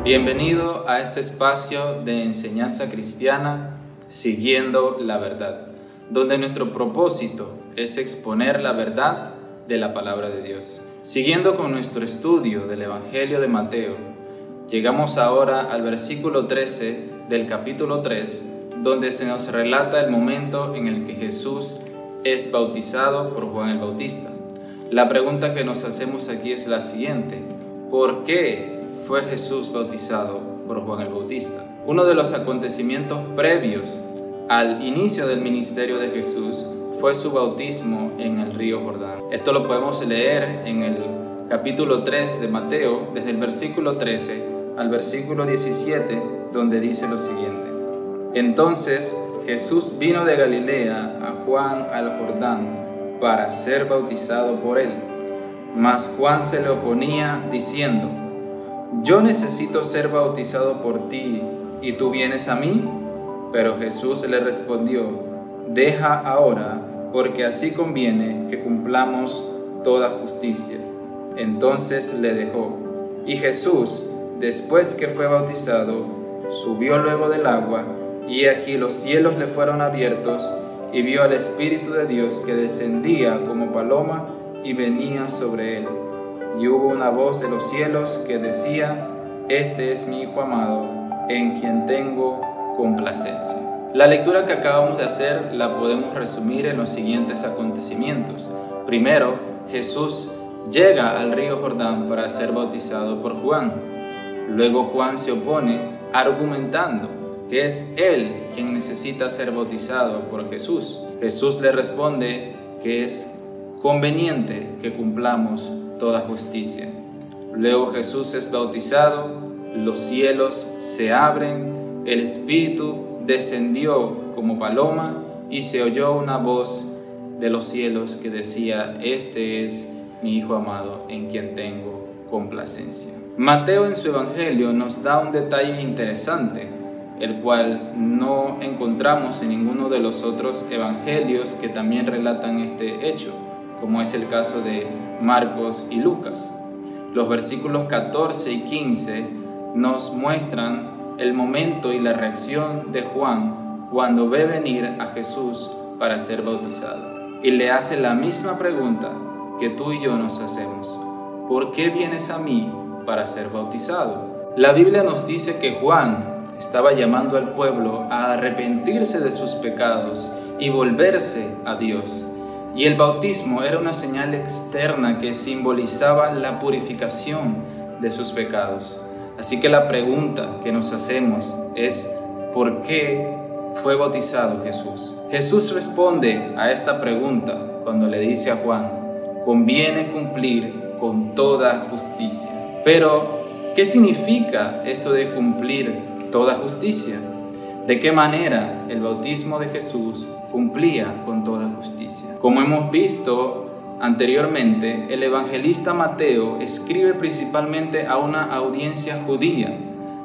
Bienvenido a este espacio de enseñanza cristiana siguiendo la verdad, donde nuestro propósito es exponer la verdad de la palabra de Dios. Siguiendo con nuestro estudio del Evangelio de Mateo, llegamos ahora al versículo 13 del capítulo 3, donde se nos relata el momento en el que Jesús es bautizado por Juan el Bautista. La pregunta que nos hacemos aquí es la siguiente: ¿por qué fue Jesús bautizado por Juan el Bautista? Uno de los acontecimientos previos al inicio del ministerio de Jesús fue su bautismo en el río Jordán. Esto lo podemos leer en el capítulo 3 de Mateo, desde el versículo 13 al versículo 17, donde dice lo siguiente: Entonces Jesús vino de Galilea a Juan al Jordán para ser bautizado por él. Mas Juan se le oponía diciendo: Yo necesito ser bautizado por ti, ¿y tú vienes a mí? Pero Jesús le respondió: Deja ahora, porque así conviene que cumplamos toda justicia. Entonces le dejó. Y Jesús, después que fue bautizado, subió luego del agua, y aquí los cielos le fueron abiertos, y vio al Espíritu de Dios que descendía como paloma y venía sobre él. Y hubo una voz de los cielos que decía: Este es mi Hijo amado, en quien tengo complacencia. La lectura que acabamos de hacer la podemos resumir en los siguientes acontecimientos. Primero, Jesús llega al río Jordán para ser bautizado por Juan. Luego Juan se opone argumentando que es él quien necesita ser bautizado por Jesús. Jesús le responde que es conveniente que cumplamos toda justicia. Luego Jesús es bautizado, los cielos se abren, el Espíritu descendió como paloma y se oyó una voz de los cielos que decía: Este es mi Hijo amado, en quien tengo complacencia. Mateo en su Evangelio nos da un detalle interesante, el cual no encontramos en ninguno de los otros evangelios que también relatan este hecho, como es el caso de Marcos y Lucas. Los versículos 14 y 15 nos muestran el momento y la reacción de Juan cuando ve venir a Jesús para ser bautizado. Y le hace la misma pregunta que tú y yo nos hacemos: ¿por qué vienes a mí para ser bautizado? La Biblia nos dice que Juan estaba llamando al pueblo a arrepentirse de sus pecados y volverse a Dios. Y el bautismo era una señal externa que simbolizaba la purificación de sus pecados. Así que la pregunta que nos hacemos es: ¿por qué fue bautizado Jesús? Jesús responde a esta pregunta cuando le dice a Juan: conviene cumplir con toda justicia. Pero, ¿qué significa esto de cumplir toda justicia? ¿De qué manera el bautismo de Jesús cumplía con toda justicia? Como hemos visto anteriormente, el evangelista Mateo escribe principalmente a una audiencia judía,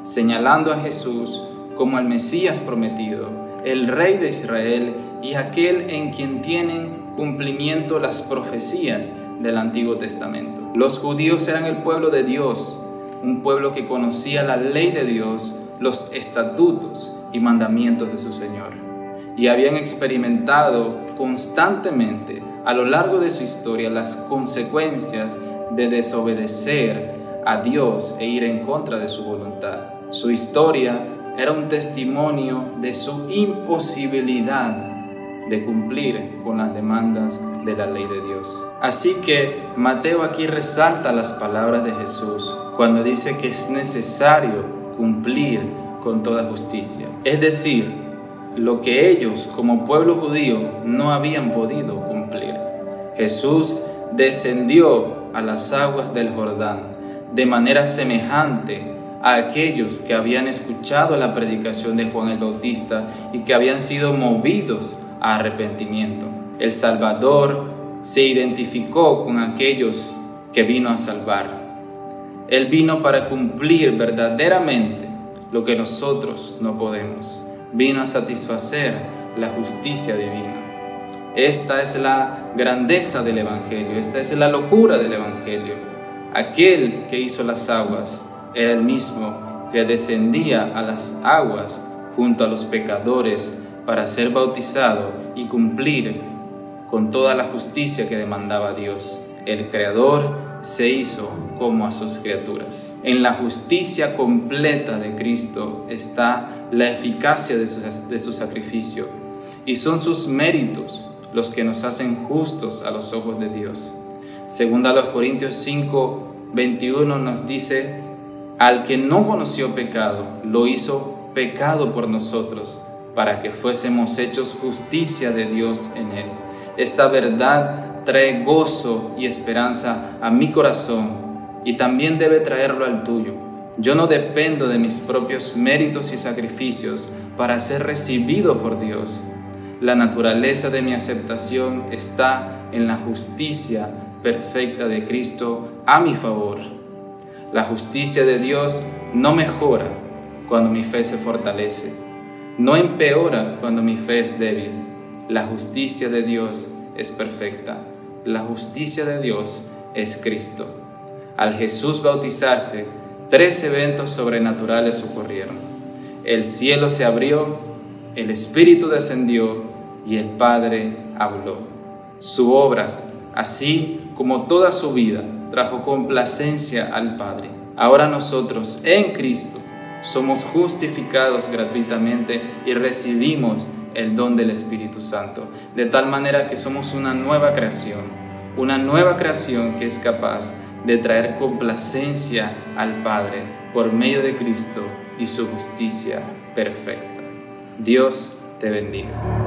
señalando a Jesús como el Mesías prometido, el Rey de Israel y aquel en quien tienen cumplimiento las profecías del Antiguo Testamento. Los judíos eran el pueblo de Dios, un pueblo que conocía la ley de Dios, los estatutos y mandamientos de su Señor, y habían experimentado constantemente a lo largo de su historia las consecuencias de desobedecer a Dios e ir en contra de su voluntad. Su historia era un testimonio de su imposibilidad de cumplir con las demandas de la ley de Dios. Así que Mateo aquí resalta las palabras de Jesús cuando dice que es necesario cumplir con toda justicia. Es decir, lo que ellos como pueblo judío no habían podido cumplir. Jesús descendió a las aguas del Jordán de manera semejante a aquellos que habían escuchado la predicación de Juan el Bautista y que habían sido movidos a arrepentimiento. El Salvador se identificó con aquellos que vino a salvar. Él vino para cumplir verdaderamente lo que nosotros no podemos. Vino a satisfacer la justicia divina. Esta es la grandeza del Evangelio, esta es la locura del Evangelio. Aquel que hizo las aguas era el mismo que descendía a las aguas junto a los pecadores para ser bautizado y cumplir con toda la justicia que demandaba Dios. El Creador se hizo como a sus criaturas. En la justicia completa de Cristo está la eficacia de su sacrificio, y son sus méritos los que nos hacen justos a los ojos de Dios. Según a los Corintios 5:21 nos dice: al que no conoció pecado, lo hizo pecado por nosotros, para que fuésemos hechos justicia de Dios en él. Esta verdad trae gozo y esperanza a mi corazón, y también debe traerlo al tuyo. Yo no dependo de mis propios méritos y sacrificios para ser recibido por Dios. La naturaleza de mi aceptación está en la justicia perfecta de Cristo a mi favor. La justicia de Dios no mejora cuando mi fe se fortalece, no empeora cuando mi fe es débil. La justicia de Dios es perfecta. La justicia de Dios es Cristo. Al Jesús bautizarse, 3 eventos sobrenaturales ocurrieron. El cielo se abrió, el Espíritu descendió y el Padre habló. Su obra, así como toda su vida, trajo complacencia al Padre. Ahora nosotros, en Cristo, somos justificados gratuitamente y recibimos el don del Espíritu Santo, de tal manera que somos una nueva creación que es capaz de traer complacencia al Padre por medio de Cristo y su justicia perfecta. Dios te bendiga.